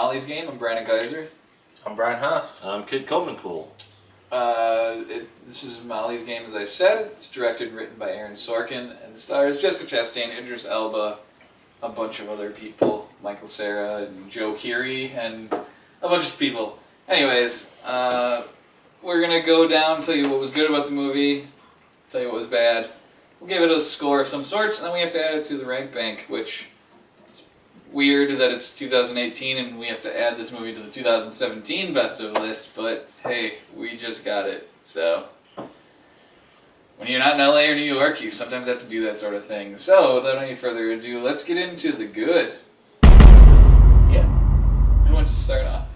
Molly's Game. I'm Brandon Kaiser. I'm Brian Haas. I'm Kid Coleman Cool. This is Molly's Game, as I said. It's directed and written by Aaron Sorkin, and stars Jessica Chastain, Idris Elba, a bunch of other people, Michael Cera and Joe Keery, and a bunch of people. Anyways, we're gonna go down, tell you what was good about the movie, tell you what was bad. We'll give it a score of some sorts, and then we have to add it to the rank bank, which is weird that it's 2018 and we have to add this movie to the 2017 best of list, but hey, we just got it. So, when you're not in LA or New York, you sometimes have to do that sort of thing. So, without any further ado, let's get into the good. Yeah. Who wants to start off?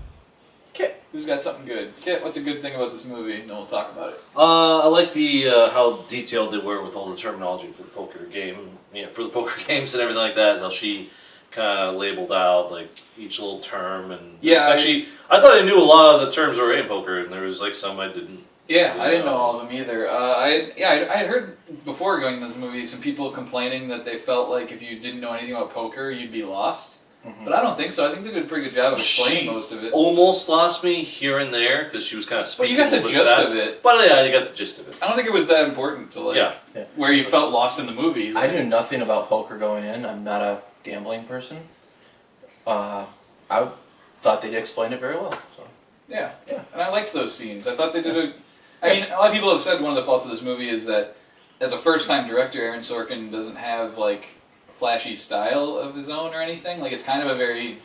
Kit. Who's got something good? Kit, what's a good thing about this movie? And then we'll talk about it. I like the how detailed they were with all the terminology for the poker game. Yeah, for the poker games and everything like that. How she kind of labeled out like each little term and yeah. Actually, I thought I knew a lot of the terms that were in poker, and there was like some I didn't. Yeah, I didn't know all of them either. I had heard before going to this movie some people complaining that they felt like if you didn't know anything about poker, you'd be lost. Mm-hmm. But I don't think so. I think they did a pretty good job of explaining most of it. Almost lost me here and there because she was kind of speaking. But you got the gist of it. But yeah, you got the gist of it. I don't think it was that important to where you felt lost in the movie. I knew nothing about poker going in. I'm not a gambling person. I thought they'd explained it very well. So. Yeah, and I liked those scenes. I thought they did a. I mean, a lot of people have said one of the faults of this movie is that as a first-time director, Aaron Sorkin doesn't have like flashy style of his own or anything. Like, it's kind of a very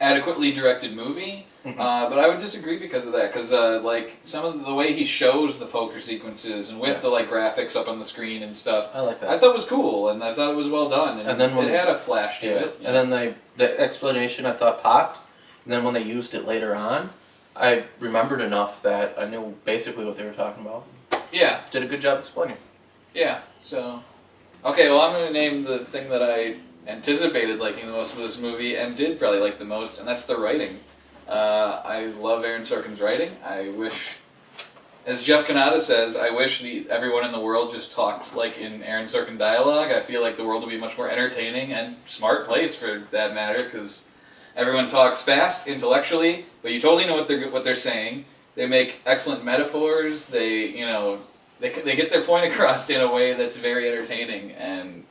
adequately directed movie. Mm-hmm. But I would disagree because of that. Because like some of the way he shows the poker sequences and with the like graphics up on the screen and stuff, I like that. I thought it was cool and I thought it was well done. And then it had a flash to it. And then the explanation I thought popped. And then when they used it later on, I remembered enough that I knew basically what they were talking about. Yeah. Did a good job explaining. Yeah. So. Okay, well, I'm going to name the thing that I anticipated liking the most of this movie and did probably like the most, and that's the writing. I love Aaron Sorkin's writing. I wish, as Jeff Kanata says, I wish everyone in the world just talked like in Aaron Sorkin dialogue. I feel like the world would be a much more entertaining and smart place for that matter, because everyone talks fast, intellectually, but you totally know what they're saying. They make excellent metaphors. They get their point across in a way that's very entertaining and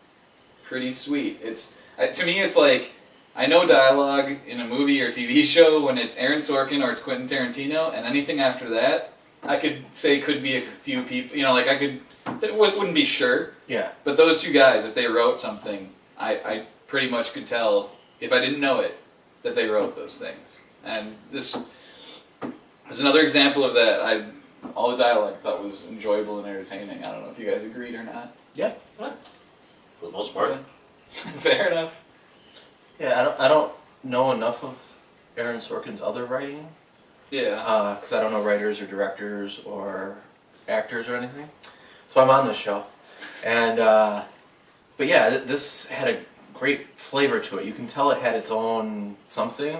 pretty sweet. To me, it's like, I know dialogue in a movie or TV show when it's Aaron Sorkin or it's Quentin Tarantino, and anything after that, I could say could be a few people, it wouldn't be sure. Yeah. But those two guys, if they wrote something, I pretty much could tell, if I didn't know it, that they wrote those things. And this is another example of that. All the dialogue I thought was enjoyable and entertaining. I don't know if you guys agreed or not. Yeah. For the most part. Fair enough. Yeah, I don't know enough of Aaron Sorkin's other writing. Yeah. Because I don't know writers or directors or actors or anything. So I'm on this show. And, but yeah, this had a great flavor to it. You can tell it had its own something,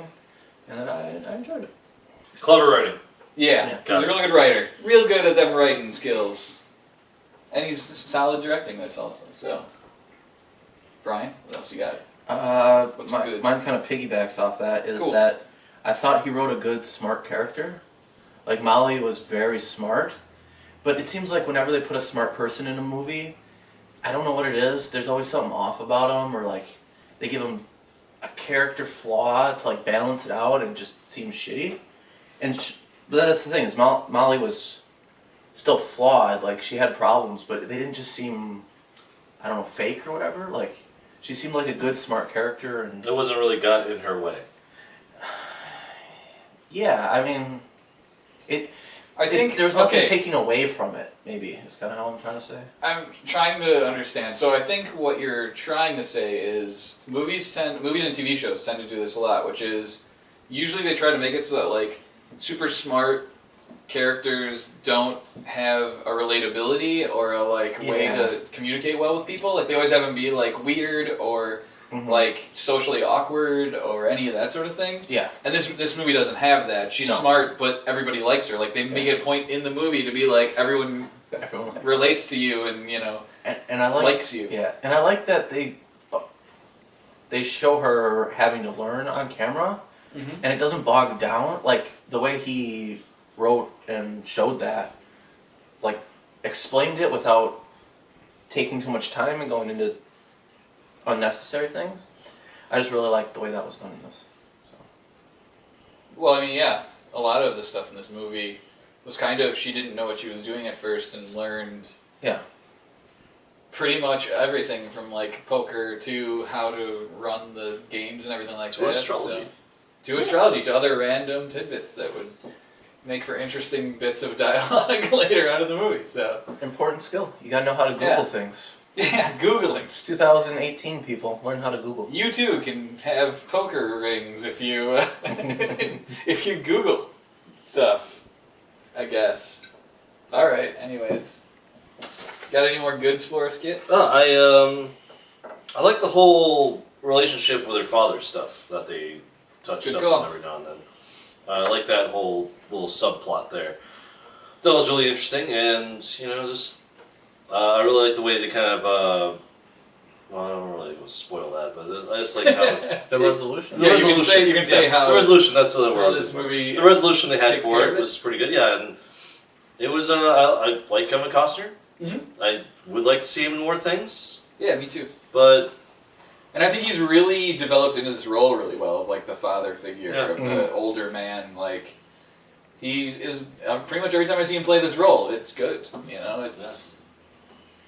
and I enjoyed it. Clever writing. Yeah, he's a really good writer. Real good at them writing skills. And he's solid directing this also, so. Brian, what else you got? Mine kind of piggybacks off that, is cool. that I thought he wrote a good, smart character. Like, Molly was very smart, but it seems like whenever they put a smart person in a movie, I don't know what it is, there's always something off about them, or like, they give them a character flaw to like balance it out and it just seems shitty. But that's the thing, is Molly was still flawed, like she had problems, but they didn't just seem, I don't know, fake or whatever. Like, she seemed like a good, smart character, and it wasn't really got in her way. Yeah, I mean, I think there's nothing taking away from it, maybe, is kind of how I'm trying to say. I'm trying to understand. So I think what you're trying to say is movies and TV shows tend to do this a lot, which is usually they try to make it so that like super smart characters don't have a relatability or a way to communicate well with people. Like they always have them be like weird or like socially awkward or any of that sort of thing. Yeah. And this movie doesn't have that. She's smart, but everybody likes her. Like they make it a point in the movie to be like everyone relates to you and and I likes you. Yeah. And I like that they show her having to learn on camera. and it doesn't bog down. Like, the way he wrote and showed that, like, explained it without taking too much time and going into unnecessary things. I just really liked the way that was done in this. Well, I mean, yeah, a lot of the stuff in this movie was kind of, she didn't know what she was doing at first and learned Yeah. pretty much everything from, like, poker to how to run the games and everything like To that. astrology. To astrology, to other random tidbits that would make for interesting bits of dialogue later on in the movie, so. Important skill. You gotta know how to Google things. Yeah, Googling. It's 2018, people. Learn how to Google. You too can have poker rings if you if you Google stuff, I guess. All right. Anyways, got any more goods for us, Kit? I like the whole relationship with her father stuff that they touched Good up call. on every now and then. I like that whole little subplot there. That was really interesting, and just I really like the way they kind of. Well, I don't really want to spoil that, but I just like how The resolution? Yeah, you can say how the resolution. That's the how word. this movie. The resolution they had takes for care it of it. was pretty good. Yeah, and it was. I like Kevin Costner. Mhm. I would like to see him in more things, Yeah, me too. but And I think he's really developed into this role really well of like the father figure Yeah. of the older man. Like he is pretty much every time I see him play this role, it's good. It's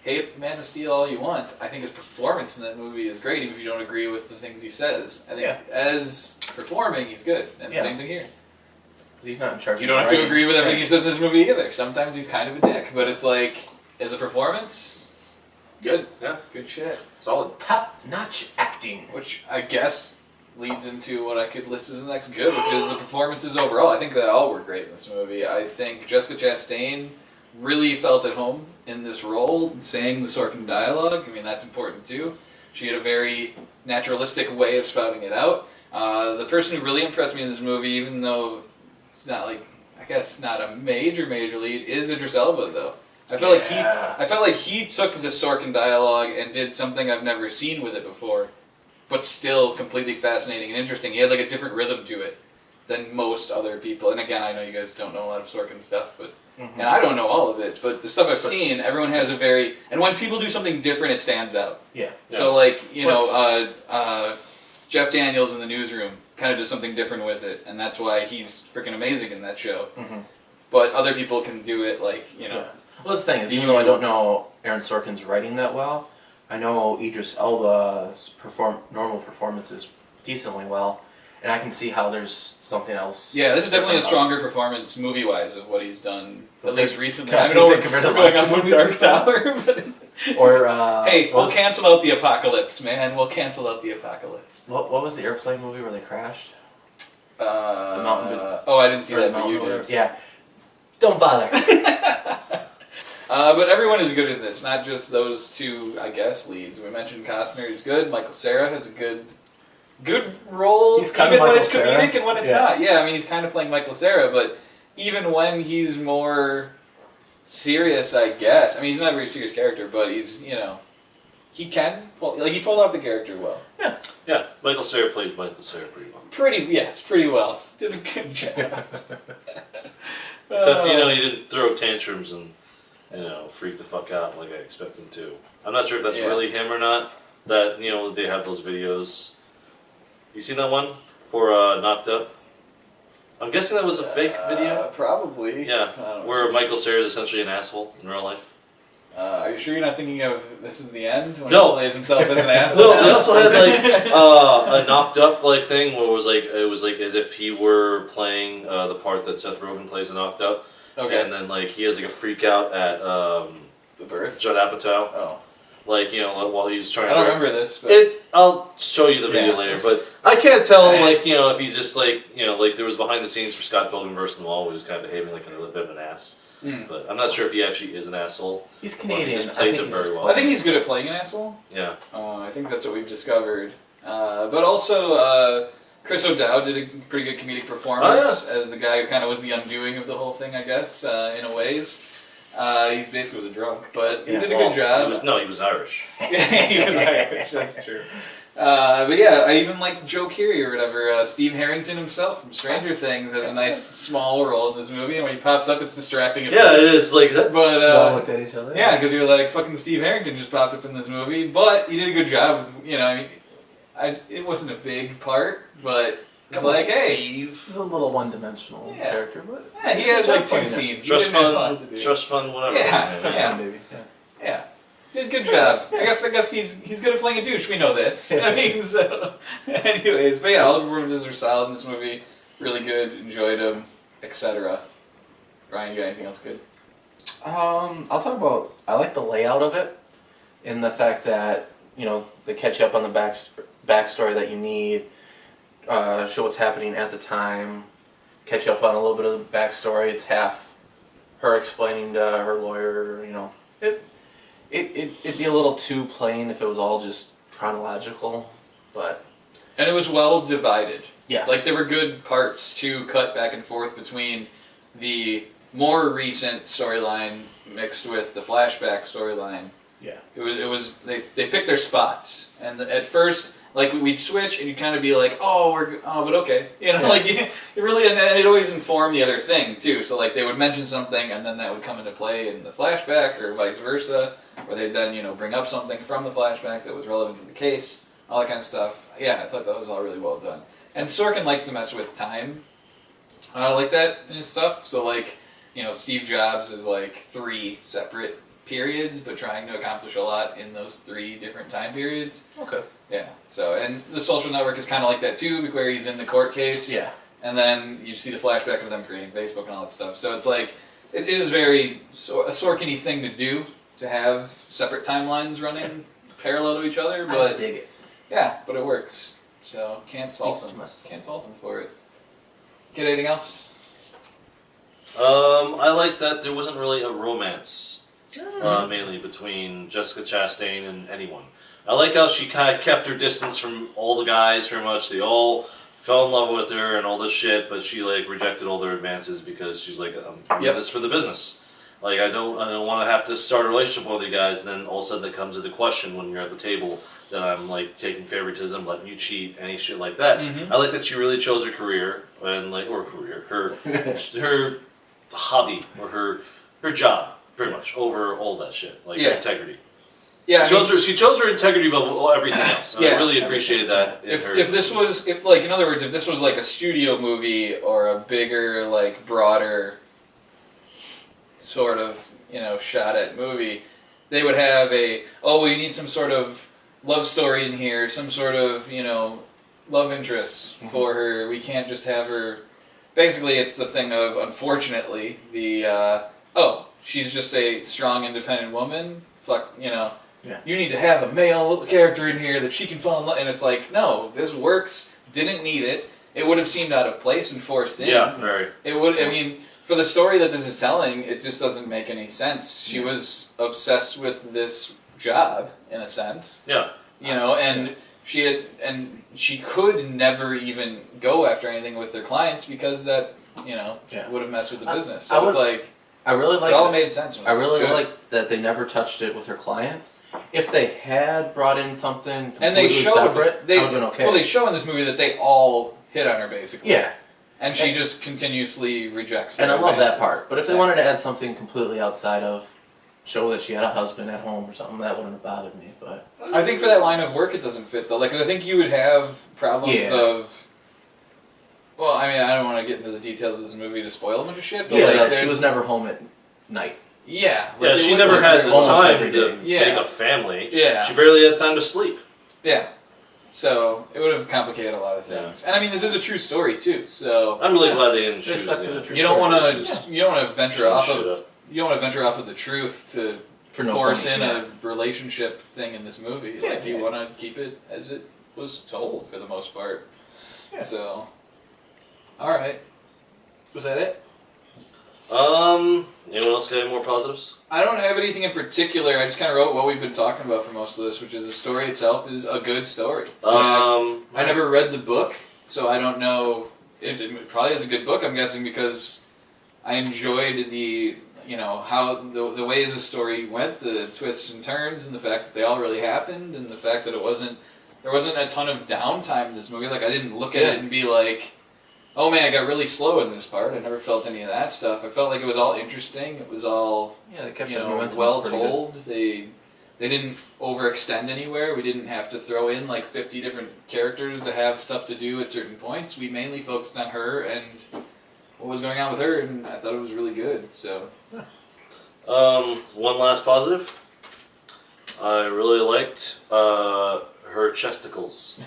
hate Man of Steel all you want. I think his performance in that movie is great, even if you don't agree with the things he says. I think as performing, he's good. And Yeah. same thing here. He's not in charge. You of don't have to writing. agree with everything he says in this movie either. Sometimes he's kind of a dick, but it's like as a performance, good. yeah, Good shit. solid. Top-notch acting. Which I guess leads into what I could list as the next good, which is the performances overall. I think they all were great in this movie. I think Jessica Chastain really felt at home in this role, saying the Sorkin dialogue. I mean, that's important too. She had a very naturalistic way of spouting it out. The person who really impressed me in this movie, even though he's not like, I guess not a major lead, is Idris Elba though. I felt like he took the Sorkin dialogue and did something I've never seen with it before, but still completely fascinating and interesting. He had like a different rhythm to it than most other people. And again, I know you guys don't know a lot of Sorkin stuff, but and I don't know all of it, but the stuff I've seen, everyone has a very, and when people do something different, it stands out. Yeah. So like, Jeff Daniels in The Newsroom kind of does something different with it, and that's why he's freaking amazing in that show. Mm-hmm. But other people can do it like, Yeah. Well, that's the thing is, even though I don't know Aaron Sorkin's writing that well, I know Idris Elba's normal performances decently well, and I can see how there's something else. Yeah, this is definitely a different stronger performance movie-wise of what he's done, at Okay. least recently. Can I I don't know say we're compared to the going last off two of movies Dark we've done? Tower, but about. Or hey, what we'll was, cancel out the apocalypse, man. We'll cancel out the apocalypse. what was the airplane movie where they crashed? The Mountain- Oh, I didn't see Or that, the but mountain you or did. whatever? Yeah. Don't bother. But everyone is good in this, not just those two, I guess, leads. We mentioned Costner is good. Michael Cera has a good role, He's kind even of when Michael it's Cera. comedic and when it's Yeah. not. Yeah, I mean, he's kind of playing Michael Cera, but even when he's more serious, I guess. I mean, he's not a very serious character, but he's, he can pull, he pulled off the character well. Yeah, Michael Cera played Michael Cera pretty well. Pretty well. Did a good job. Except, he didn't throw tantrums and, freak the fuck out like I expect him to. I'm not sure if that's Yeah. really him or not. That, they have those videos. You seen that one for Knocked Up? I'm guessing that was a fake video. Probably. Yeah, I don't where Michael Cera is essentially an asshole in real life. Are you sure you're not thinking of This Is the End? When No. he plays himself as an asshole? No, they also had a knocked up thing where it was like as if he were playing the part that Seth Rogen plays in Knocked Up. Okay. And then he has a freak out at The Birth? Judd Apatow. Oh. While he's trying I to don't remember this, but... I'll show you the video Yeah, later, this but I can't tell if he's just there was behind the scenes for Scott Pilgrim vs. the Wall where he was kind of behaving like a little bit of an ass. But I'm not sure if he actually is an asshole. He's Canadian. He just plays I think it very he's- well. I think he's good at playing an asshole. Yeah. I think that's what we've discovered. But also, Chris O'Dowd did a pretty good comedic performance as the guy who kind of was the undoing of the whole thing, I guess, in a ways. He basically was a drunk, but he did a good job. He was Irish. He was Irish, that's true. But yeah, I even liked Joe Keery or whatever. Steve Harrington himself from Stranger Things has a nice small role in this movie, and when he pops up, it's distracting. Yeah, it is like that. But We all looked at each other. yeah, because you're like, fucking Steve Harrington just popped up in this movie, but he did a good job. It wasn't a big part, but it's like, hey, He's a little one-dimensional character, but yeah, he had like 2 scenes. Trust He didn't have a lot fund, to do. trust fund, whatever. Yeah. touch Yeah. on baby. Yeah, did a good job. I guess he's good at playing a douche. We know this. I mean, so anyways, but yeah, all the performances are solid in this movie. Really good. Enjoyed them, etc. Brian, you got anything else good? I'll talk about. I like the layout of it, in the fact that they catch up on the backstory that you need, show what's happening at the time, catch up on a little bit of the backstory. It's half her explaining to her lawyer. It'd be a little too plain if it was all just chronological, but And it was well divided. yes, Like there were good parts to cut back and forth between the more recent storyline mixed with the flashback storyline. yeah, It was they picked their spots, and at first like we'd switch and you'd kind of be like, but okay, Yeah. like it really, and it always informed the other thing too. So like they would mention something and then that would come into play in the flashback or vice versa, or they'd then bring up something from the flashback that was relevant to the case, all that kind of stuff. Yeah, I thought that was all really well done. And Sorkin likes to mess with time like that and stuff. So like Steve Jobs is like 3 separate periods, but trying to accomplish a lot in those 3 different time periods. okay, Yeah. So, and the Social Network is kind of like that too, where he's in the court case. yeah. And then you see the flashback of them creating Facebook and all that stuff. So it's like it is very a Sorkin-y thing to do, to have separate timelines running parallel to each other. I But dig it. yeah, but it works. So can't fault Speaks to them. my soul. Can't fault them for it. Get anything else? I like that there wasn't really a romance, mainly between Jessica Chastain and anyone. I like how she kind of kept her distance from all the guys. Pretty much, they all fell in love with her and all this shit, but she like rejected all their advances because she's like, I'm doing this for the business. Like I don't want to have to start a relationship with you guys, and then all of a sudden it comes into question when you're at the table that I'm like taking favoritism, letting you cheat, any shit like that. Mhm. I like that she really chose her career and her hobby or her job pretty much over all that shit, like her integrity. Yeah, She chose her integrity above everything else. And I Yeah. really appreciated that. If this was in other words, if this was like a studio movie or a bigger, like broader sort of shot at movie, they would have we need some sort of love story in here, some sort of love interest for her. We can't just have her. Basically, it's the thing of, unfortunately, she's just a strong, independent woman. Yeah. You need to have a male character in here that she can fall in love. And it's like, no, this works. Didn't need it. It would have seemed out of place and forced in. Yeah, very. It would. I mean, for the story that this is telling, it just doesn't make any sense. She was obsessed with this job, in a sense. Yeah. And she could never even go after anything with their clients because that would have messed with the business. So it's like I really like it all made sense. I really like that they never touched it with her clients. If they had brought in something completely separate, that would have been okay. Well, they show in this movie that they all hit on her basically. Yeah. And she just continuously rejects. And I love advances. that part. But if they wanted to add something completely outside of, show that she had a husband at home or something, that wouldn't have bothered me. But I think for that line of work, it doesn't fit though. Like, I think you would have problems of. Well, I mean, I don't want to get into the details of this movie to spoil a bunch of shit. But yeah, she was never home at night. Yeah. Yeah, she never had the time every to day. make a family. Yeah. She barely had time to sleep. Yeah. So it would have complicated a lot of things. And I mean, this is a true story too. So I'm really glad they didn't They shoot stuck it. to the truth. you don't want to venture off Shut of up. you don't want to venture off of the truth to For no force point, in yeah. a relationship thing in this movie. Yeah, Like you yeah. want to keep it as it was told for the most part. Yeah. So, all right, was that it? Anyone else got any more positives? I don't have anything in particular. I just kind of wrote what we've been talking about for most of this, which is the story itself is a good story. I never read the book, so I don't know. It probably is a good book, I'm guessing, because I enjoyed the how the ways the story went, the twists and turns, and the fact that they all really happened, and the fact that it wasn't there wasn't a ton of downtime in this movie. Like I didn't look at it and be like, oh man, it got really slow in this part. I never felt any of that stuff. I felt like it was all interesting. It was all they kept well told. They didn't overextend anywhere. We didn't have to throw in like 50 different characters to have stuff to do at certain points. We mainly focused on her and what was going on with her, and I thought it was really good. So, one last positive. I really liked her chesticles.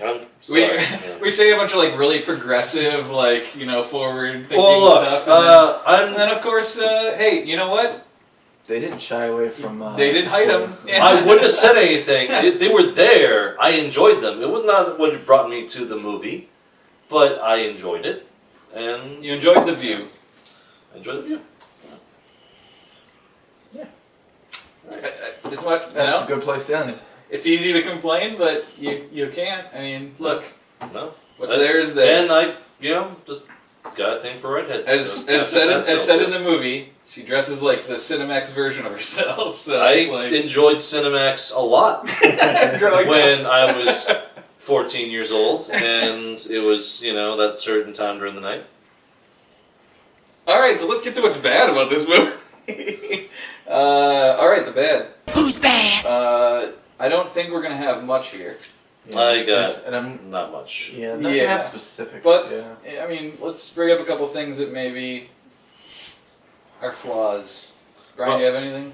I'm sorry. We say a bunch of like really progressive, like forward thinking stuff, and then of course, hey, you know what? They didn't shy away from. They didn't hide them. Yeah. I wouldn't have said anything. They were there. I enjoyed them. It was not what brought me to the movie, but I enjoyed it. And you enjoyed the view. I enjoyed the view. Yeah. It's what. That's a good place to end. It's easy to complain, but you can't. I mean, look. No. What's there is there. And I, just got a thing for redheads. As said in the movie. She dresses like the Cinemax version of herself. So I enjoyed Cinemax a lot when I was 14 years old, and it was that certain time during the night. All right, so let's get to what's bad about this movie. All right, the bad. Who's bad? I don't think we're gonna have much here. Yeah, I got and I'm not much. Yeah, not gonna have specifics. But yeah. I mean, let's bring up a couple things that maybe are flaws. Brian, do you have anything?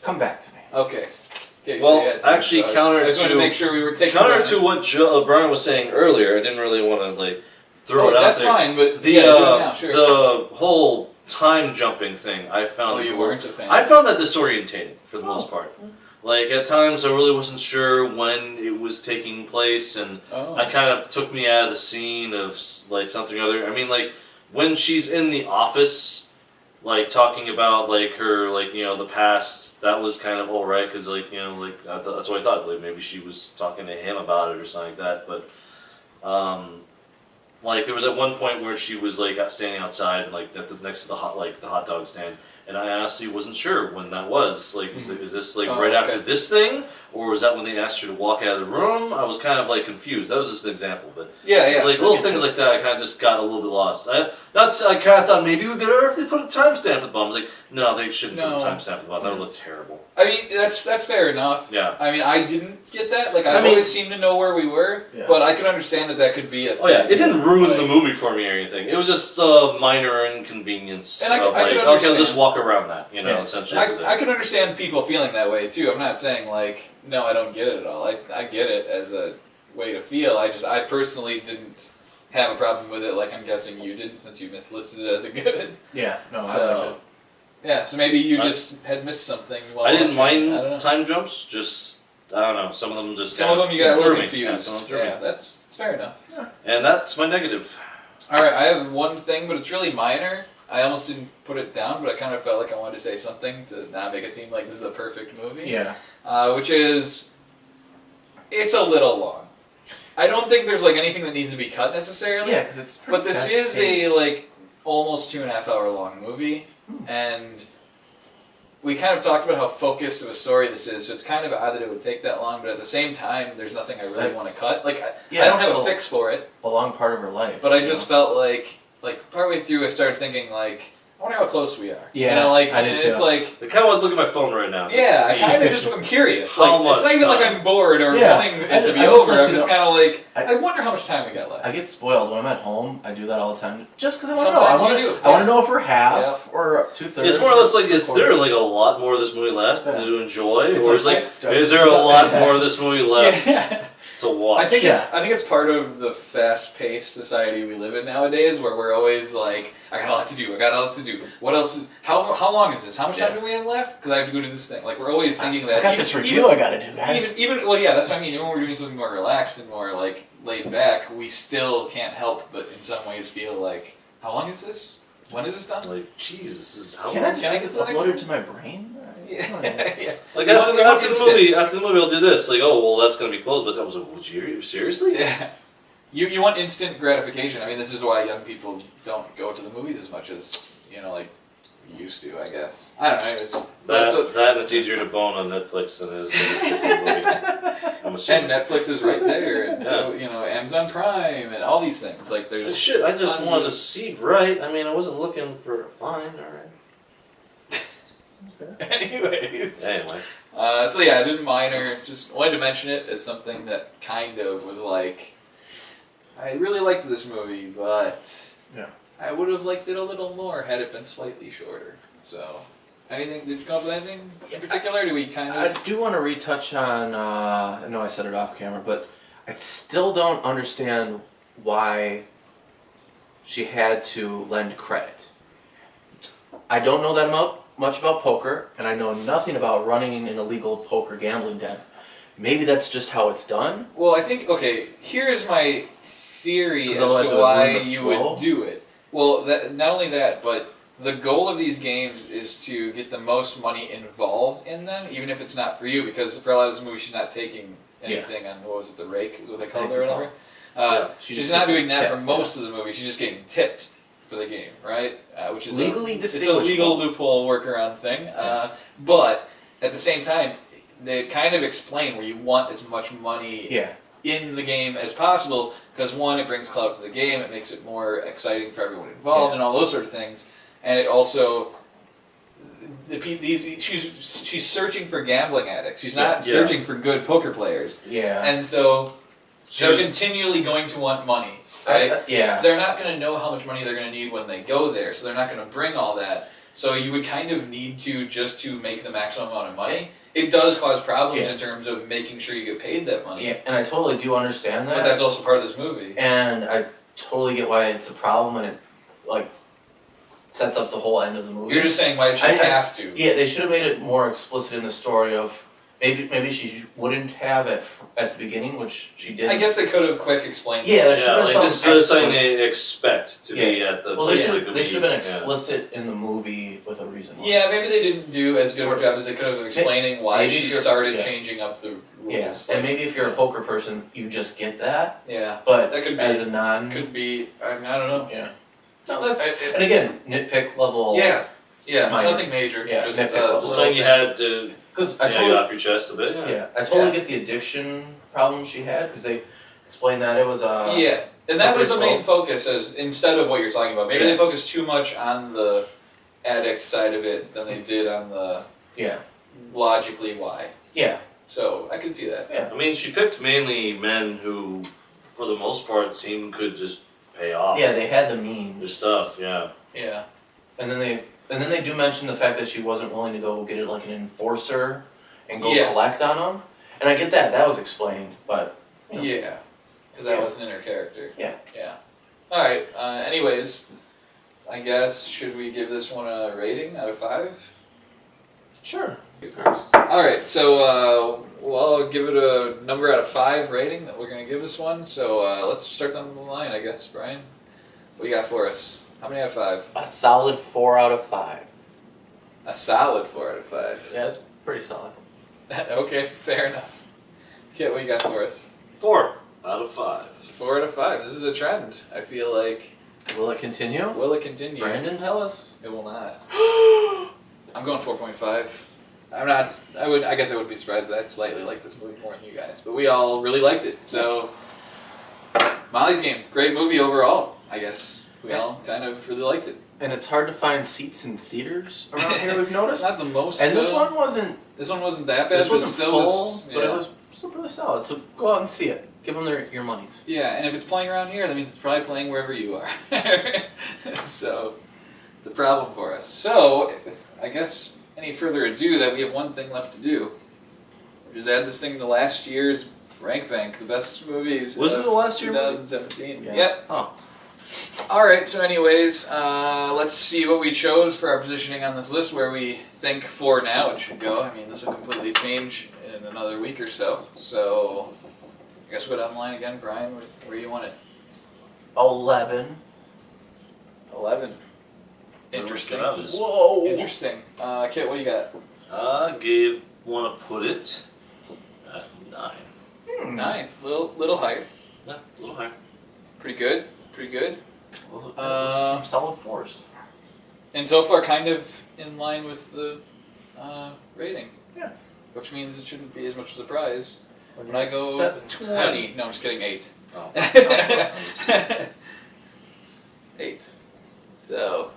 Come back to me. Okay. Well, so actually, I just wanted to make sure we were taking to what Brian was saying earlier. I didn't really want to throw it out that's there. Fine, but sure. The whole time jumping thing, I found. Oh, you weren't a fan. I found that disorientating for the most part. Like at times, I really wasn't sure when it was taking place, and I kind of took me out of the scene of something other. I mean, when she's in the office. Talking about her the past, that was kind of alright because that's what I thought, maybe she was talking to him about it or something like that, but there was at one point where she was standing outside next to the hot dog stand, and I honestly wasn't sure when that was is this right after this thing, or was that when they asked her to walk out of the room? I was kind of confused. That was just an example, but yeah, little things like that. I kind of just got a little bit lost. I kind of thought maybe it would be better if they put a timestamp at the bottom. I was no, they shouldn't put a timestamp at the bottom. That would look terrible. I mean, that's fair enough. Yeah. I mean, I didn't get that. I always seemed to know where we were, but I could understand that could be a thing. Oh yeah, it didn't ruin the movie for me or anything. It was just a minor inconvenience. And I could understand. Okay, I'll just walk around that. Essentially. I can understand people feeling that way too. I'm not saying no, I don't get it at all. I get it as a way to feel. I personally didn't have a problem with it. I'm guessing you didn't, since you listed it as a good. Yeah, no, so, I liked it. Yeah, so maybe you just had missed something. While I didn't watching. mind time jumps. Just I don't know. Some of them just. Some of them you got a little confused. Yeah, some of them threw me. That's fair enough. Yeah. And that's my negative. All right, I have one thing, but it's really minor. I almost didn't put it down, but I kind of felt like I wanted to say something to not make it seem like this is a perfect movie. Yeah. Which is, it's a little long. I don't think there's anything that needs to be cut necessarily. Yeah, because it's pretty But this is a almost 2.5 hour long movie, and we kind of talked about how focused of a story this is, so it's kind of odd that it would take that long, but at the same time, there's nothing I really want to cut. I don't have a fix for it. A long part of her life. But I just felt partway through I started thinking I wonder how close we are. Yeah, I did too. It's I kind of want to look at my phone right now. I kind of I'm curious. How much it's not even time? I'm bored or wanting it to be over. I'm just kind of I wonder how much time we got left. I get spoiled when I'm at home. I do that all the time, just because I want to know. Sometimes I want to know if we're half or 2/3. It's more or less is there a lot more of this movie left to enjoy, It's or is there a lot more of this movie left to watch? I think it's part of the fast-paced society we live in nowadays, where we're always I got a lot to do. What else? How long is this? How much time do we have left? Because I have to go do this thing. We're always thinking that. I got this review I got to do, guys. That's what I mean. Even when we're doing something more relaxed and more laid back, we still can't help but in some ways feel how long is this? When is this done? Jesus, can I just upload it to my brain? Yeah. After the movie, I'll do this. That's going to be closed. But that was would you seriously? Yeah. You want instant gratification. I mean, this is why young people don't go to the movies as much as used to, I guess. I don't know. Anyways, That it's easier to bone on Netflix than it is a movie. I'm assuming. and Netflix is right there, and so Amazon Prime and all these things. Like there's Shit, I just tons wanted of- to see right. I mean, I wasn't looking for fine. All right. Anyways. Anyway. So yeah, just minor. Just wanted to mention it as something that kind of was like, I really liked this movie, but I would have liked it a little more had it been slightly shorter. So, anything? Did you come up with anything in particular? Do we kind I of? do want to retouch on. I know I said it off camera, but I still don't understand why she had to lend credit. I don't know that much about poker, and I know nothing about running an illegal poker gambling den. Maybe that's just how it's done. Well, I think here's my theory as 'Cause otherwise it to would why ruin the you flow. would do it. Well, not only that, but the goal of these games is to get the most money involved in them, even if it's not for you. Because for a lot of this movie, she's not taking anything on what was it, the rake is what they called it or whatever. She She's just not gets a doing that tip, for most of the movie. She's just getting tipped for the game, right? Which is Legally it's a distinguishable. legal loophole workaround thing. But at the same time, they kind of explain where you want as much money in the game as possible, because one, it brings clout to the game, it makes it more exciting for everyone involved, and all those sort of things, and it also she's searching for gambling addicts. She's not searching for good poker players, and so they're continually going to want money, right? They're not going to know how much money they're going to need when they go there, so they're not going to bring all that. So you would kind of need to just to make the maximum amount of money. It does cause problems in terms of making sure you get paid that money. Yeah, and I totally do understand that. But that's also part of this movie. And I totally get why it's a problem, and it sets up the whole end of the movie. You're just saying why she have to. Yeah, they should have made it more explicit in the story of maybe she wouldn't have it at the beginning, which she did. I guess they could have quick explained. Yeah, there should have been this is something they expect to be at the. Well, they place should have been explicit in the movie with a reason why. Yeah, maybe they didn't do as good of a job as they could have explaining why maybe she started changing up the rules. Yeah, and maybe if you're a poker person, you just get that. Yeah, but that could be, as a non, could be. I don't know. Yeah. No, that's and again nitpick level. Yeah, minor. nothing major. Yeah, just nitpick level. Something you had to. Because I totally off your chest a bit. I totally get the addiction problem she had because they explained that it was and that was the main focus as instead of what you're talking about. Maybe they focused too much on the addict side of it than they did on the logically why. Yeah. So I can see that. Yeah. I mean, she picked mainly men who, for the most part, seemed could just pay off. Yeah, they had the means. Their stuff. Yeah. Yeah. And then they do mention the fact that she wasn't willing to go get it like an enforcer and go collect on them. And I get that. That was explained, but yeah, because that wasn't in her character. Yeah. Yeah. All right. Anyways, I guess should we give this one a rating out of 5? Sure. All right. So I'll give it a number out of 5 rating that we're gonna give this one. So let's start down the line, I guess. Brian, what do you got for us? How many out of 5? A solid 4 out of 5. A solid 4 out of 5. Yeah, it's pretty solid. Okay, fair enough. Kit, what you got for us? 4 out of 5. 4 out of 5. This is a trend. I feel like. Will it continue? Will it continue? Brandon, tell us. It will not. I'm going 4.5. I'm not. I guess I would be surprised that I slightly like this movie more than you guys, but we all really liked it. So, Molly's Game, great movie overall. I guess we all kind of really liked it. And it's hard to find seats in theaters around here. We've noticed. It's not the most. And this one wasn't. This one wasn't that bad. This wasn't still full, but it was still really solid. So go out and see it. Give them your monies. Yeah, and if it's playing around here, that means it's probably playing wherever you are. So, it's a problem for us. So, I guess any further ado, that we have one thing left to do, which is add this thing to last year's Rank Bank, the best movies. Was it the last year? 2017. Yeah. Yep. Oh. All right. So, anyways, let's see what we chose for our positioning on this list. Where we think for now it should go. I mean, this will completely change in another week or so. So, I guess what online again, Brian? Where you want it? 11. 11. Interesting. Whoa. Interesting. Kit, what do you got? I want to put it at 9. 9. Little higher. Yeah, a little higher. Pretty good. Pretty good. Some solid 4s. And so far, kind of in line with the rating. Yeah. Which means it shouldn't be as much of a surprise. When I go 7-20. No, I'm just kidding, 8. Oh. 8. So,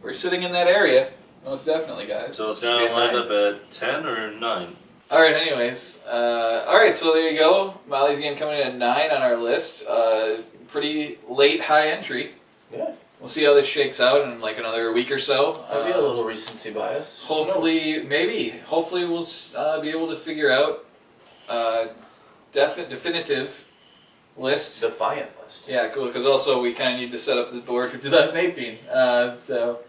we're sitting in that area. Most definitely, guys. So it's going to land up at 10 or 9? Alright, anyways. Alright, so there you go. Molly's game coming in at 9 on our list. Pretty late high entry. Yeah. We'll see how this shakes out in like another week or so. Maybe a little recency bias. Hopefully, Hopefully we'll be able to figure out definitive list. Defiant list. Yeah, cool. Because also we kind of need to set up the board for 2018. So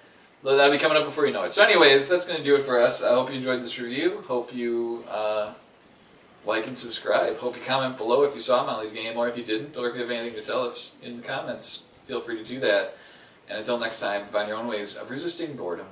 that'll be coming up before you know it. So anyways, that's going to do it for us. I hope you enjoyed this review. Hope you like and subscribe. Hope you comment below if you saw Molly's game or if you didn't, or if you have anything to tell us in the comments. Feel free to do that. And until next time, find your own ways of resisting boredom.